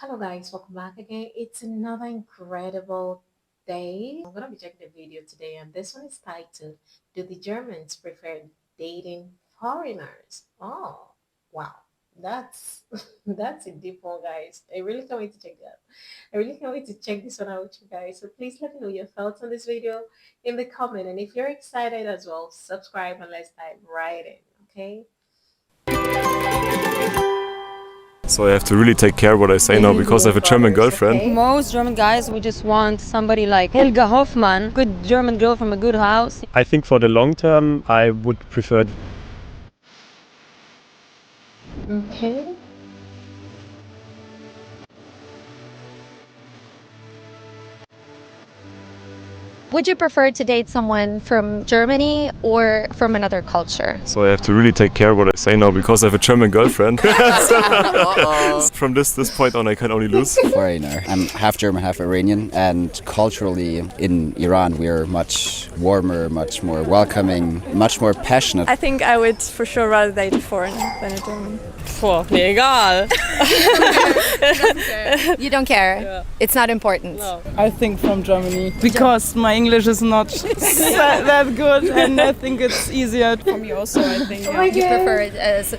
Hello guys, welcome back again. It's another incredible day. I'm gonna be checking the video today, and this one is titled "Do the Germans Prefer Dating Foreigners?" Oh, wow, that's that's a deep one, guys. I really can't wait to check that. I really can't wait to check this one out with you guys. So please let me know your thoughts on this video in the comment, and if you're excited as well, subscribe and let's dive right in. Okay. So I have to really take care what I say now because I have a German girlfriend. Okay. Most German guys, we just want somebody like Helga Hoffmann, good German girl from a good house. I think for the long term, I would prefer. Okay. Would you prefer to date someone from Germany or from another culture? So I have to really take care what I say now because I have a German girlfriend. From this point on I can only lose. Foreigner. I'm half German, half Iranian, and culturally in Iran we're much warmer, much more welcoming, much more passionate. I think I would for sure rather date a foreigner than a German. Boah, mir egal. You don't care? It's not important. I think from Germany because my English is not that good and I think it's easier for me also. I think. Oh my You God. prefer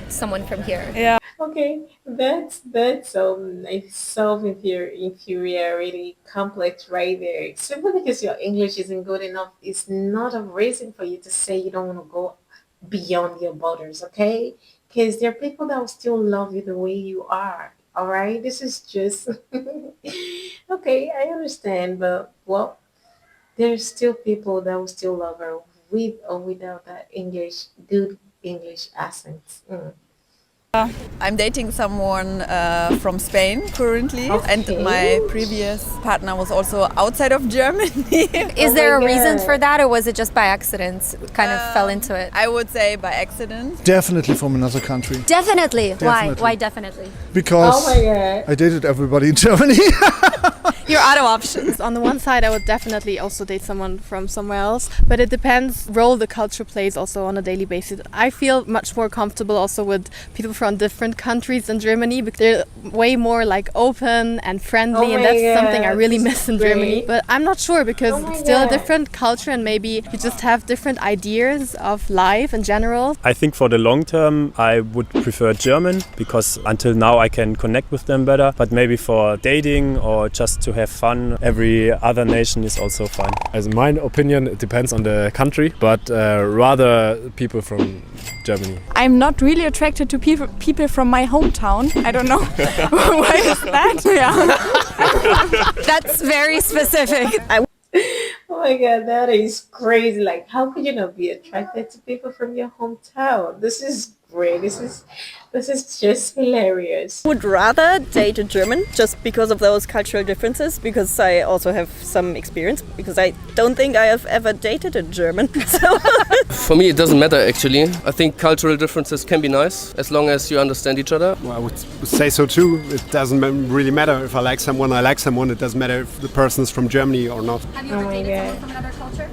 someone from here? Yeah. Okay, that's a self-inferiority complex right there. Simply because your English isn't good enough is not a reason for you to say you don't want to go beyond your borders, okay? Because there are people that will still love you the way you are. All right, this is just okay. I understand, but well, there's still people that will still love her with or without that good English accent. Mm. I'm dating someone from Spain currently, Okay. and my previous partner was also outside of Germany. Is there a my reason God. for that, or was it just by accident? Kind of fell into it. I would say by accident. Definitely from another country. Definitely. Why? Definitely. Why definitely? Because Oh my God. I dated everybody in Germany. You're out of options. On the one side, I would definitely also date someone from somewhere else, but it depends role the culture plays also on a daily basis. I feel much more comfortable also with people from different countries than Germany because they're way more like open and friendly, Oh and my that's something I God, really this miss is in great. Germany. But I'm not sure because Oh my it's still a God. different culture and maybe you just have different ideas of life in general. I think for the long term, I would prefer German because until now I can connect with them better. But maybe for dating or just to have fun, every other nation is also fine. As in my opinion, it depends on the country, but rather people from Germany. I'm not really attracted to people from my hometown. I don't know why is that. Yeah. That's very specific. Oh my God, that is crazy. Like, how could you not be attracted to people from your hometown? This is great. This is just hilarious. Would rather date a German just because of those cultural differences, because I also have some experience, because I don't think I have ever dated a German. So. For me it doesn't matter actually. I think cultural differences can be nice as long as you understand each other. Well, I would say so too. It doesn't really matter if I like someone, I like someone. It doesn't matter if the person is from Germany or not. Have you Oh ever my dated God. someone from another culture?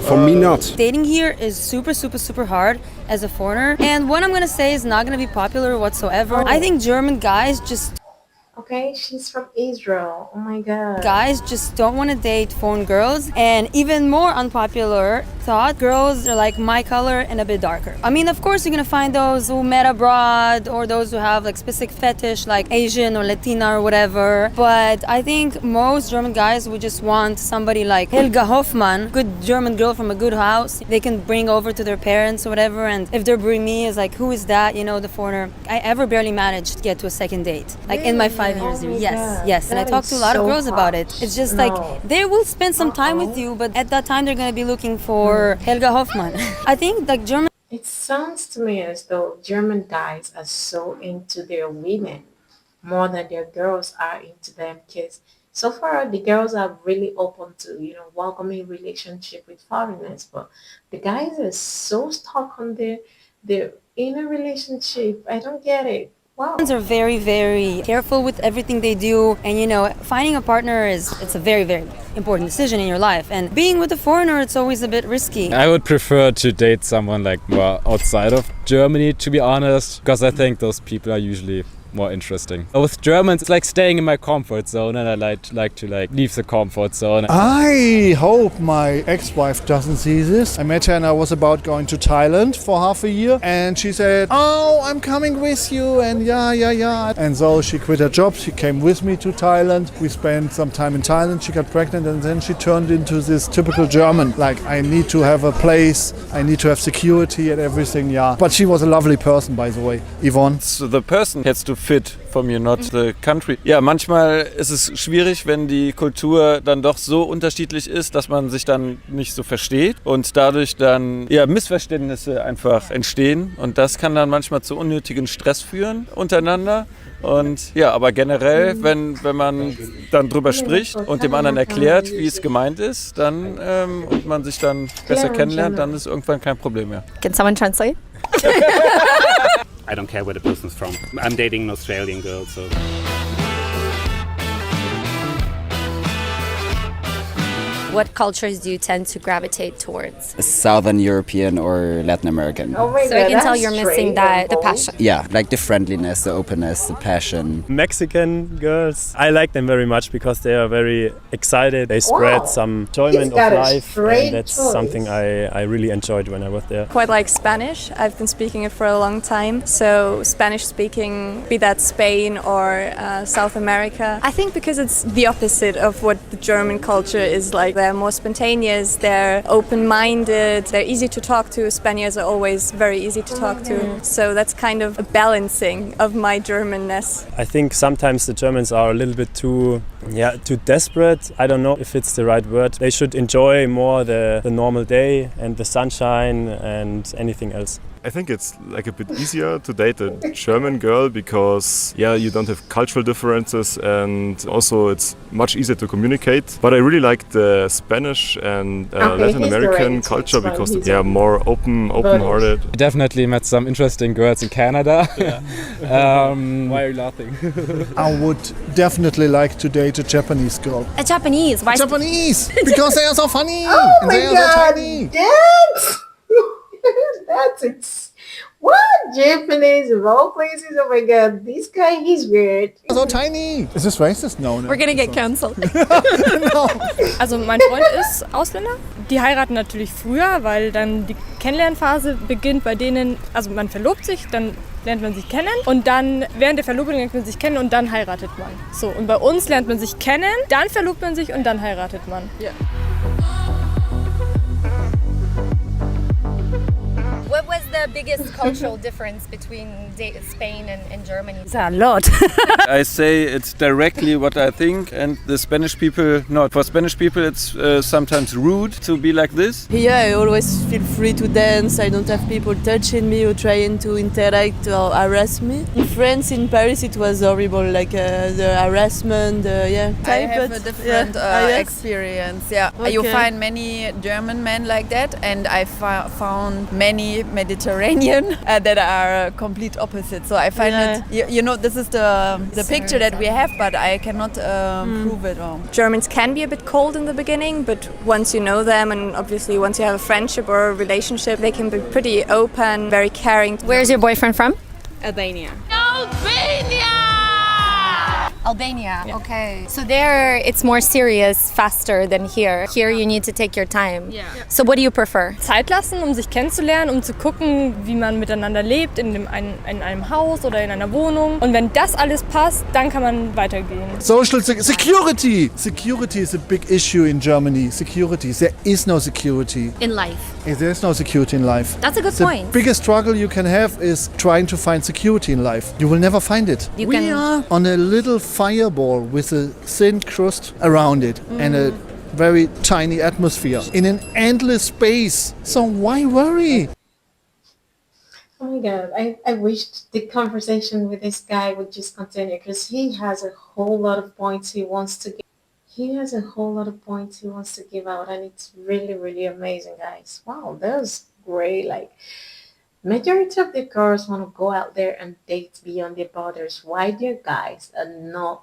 For me not. Dating here is super hard as a foreigner. And what I'm gonna say is not gonna be popular whatsoever. I think German guys just Okay, she's from Israel. Oh my God. don't want to date foreign girls, and even more unpopular thought, girls are like my color and a bit darker. I mean, of course you're gonna find those who met abroad or those who have like specific fetish like Asian or Latina or whatever, but I think most German guys would just want somebody like Helga Hoffmann, good German girl from a good house they can bring over to their parents or whatever. And if they're bringing me is like, who is that, you know, the foreigner. I ever barely managed to get to a second date like in my 5 years Oh my yes God. yes and I That talked is to a lot of so girls about it. harsh. It's just No. like they will spend some time with you, but at that time they're going to be looking for Helga Hoffmann. I think like German It sounds to me as though German guys are so into their women more than their girls are into them. Because so far the girls are really open to, welcoming relationship with foreigners, but the guys are so stuck on their inner relationship. I don't get it. Wow. are very careful with everything they do, and finding a partner it's a very important decision in your life, and being with a foreigner it's always a bit risky. I would prefer to date someone like more outside of Germany, to be honest, because I think those people are usually more interesting. With Germans, it's like staying in my comfort zone, and I like to leave the comfort zone. I hope my ex-wife doesn't see this. I met her and I was about going to Thailand for half a year, and she said, "Oh, I'm coming with you," and yeah. And so she quit her job, she came with me to Thailand. We spent some time in Thailand, she got pregnant, and then she turned into this typical German. Like, I need to have a place, I need to have security and everything, yeah. But she was a lovely person, by the way. Yvonne? So the person has to fit for me, not the country. Ja, manchmal ist es schwierig, wenn die Kultur dann doch so unterschiedlich ist, dass man sich dann nicht so versteht und dadurch dann Missverständnisse einfach entstehen. Und das kann dann manchmal zu unnötigen Stress führen untereinander. Und ja, aber generell, wenn man dann drüber spricht und dem anderen erklärt, wie es gemeint ist, dann und man sich dann besser kennenlernt, dann ist irgendwann kein Problem mehr. Can someone translate? I don't care where the person's from. I'm dating an Australian girl, so. What cultures do you tend to gravitate towards? Southern European or Latin American. Oh my So God, I can tell that's you're missing the passion. Yeah, like the friendliness, the openness, the passion. Mexican girls, I like them very much because they are very excited. They spread some enjoyment of life, and that's something I really enjoyed when I was there. Quite like Spanish. I've been speaking it for a long time. So Spanish speaking, be that Spain or South America. I think because it's the opposite of what the German culture is like. They're more spontaneous, they're open-minded, they're easy to talk to. Spaniards are always very easy to talk to. So that's kind of a balancing of my Germanness. I think sometimes the Germans are a little bit too desperate. I don't know if it's the right word. They should enjoy more the normal day and the sunshine and anything else. I think it's like a bit easier to date a German girl because, you don't have cultural differences and also it's much easier to communicate. But I really like the Spanish and Latin American culture because they're more open-hearted. Definitely met some interesting girls in Canada. Why are you laughing? I would definitely like to date a Japanese girl. A Japanese? Why? Japanese! Because they are so funny! Oh and my they are God, so tiny! that's what? Japanese role plays? Oh my God, this guy, he's weird. So tiny! Is this racist? No. We're gonna get cancelled. No. Also mein Freund ist Ausländer. Die heiraten natürlich früher, weil dann die Kennenlernphase beginnt bei denen, also man verlobt sich, dann lernt man sich kennen und dann während der Verlobung lernt man sich kennen und dann heiratet man. So, und bei uns lernt man sich kennen, dann verlobt man sich und dann heiratet man. Yeah. What was the biggest cultural difference between Spain and Germany? It's a lot. I say it's directly what I think, and the Spanish people not. For Spanish people, it's sometimes rude to be like this. Here, I always feel free to dance. I don't have people touching me or trying to interact or harass me. In France, in Paris, it was horrible, like the harassment. I have a different experience. Yeah, you find many German men like that, and I found many Mediterranean that are complete opposite. So I find it, this is the picture that we have, but I cannot prove it all. Germans can be a bit cold in the beginning, but once you know them and obviously once you have a friendship or a relationship, they can be pretty open, very caring. Where's your boyfriend from? Albania. Albania, okay. So there it's more serious, faster than here. Here you need to take your time. Yeah. So what do you prefer? Zeit lassen, um sich kennenzulernen, zu gucken, wie man miteinander lebt in einem Haus oder in einer Wohnung. Und wenn das alles passt, dann kann man weitergehen. Social security! Security is a big issue in Germany. Security. There is no security. In life. There is no security in life. That's a good point. The biggest struggle you can have is trying to find security in life. You will never find it. We are on a little fireball with a thin crust around it and a very tiny atmosphere in an endless space. So why worry? Oh my God, I wish the conversation with this guy would just continue because he has a whole lot of points he wants to give. He has a whole lot of points he wants to give out, and it's really, really amazing, guys. Wow, that was great. Like, majority of the girls want to go out there and date beyond their borders. Why do you guys are not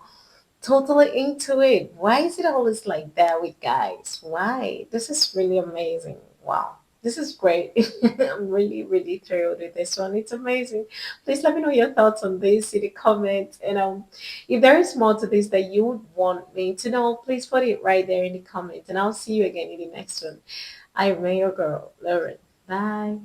totally into it? Why is it always like that with guys? Why? This is really amazing. Wow. This is great. I'm really, really thrilled with this one. It's amazing. Please let me know your thoughts on this in the comments. And if there is more to this that you would want me to know, please put it right there in the comments. And I'll see you again in the next one. I remain your girl, Loren. Bye.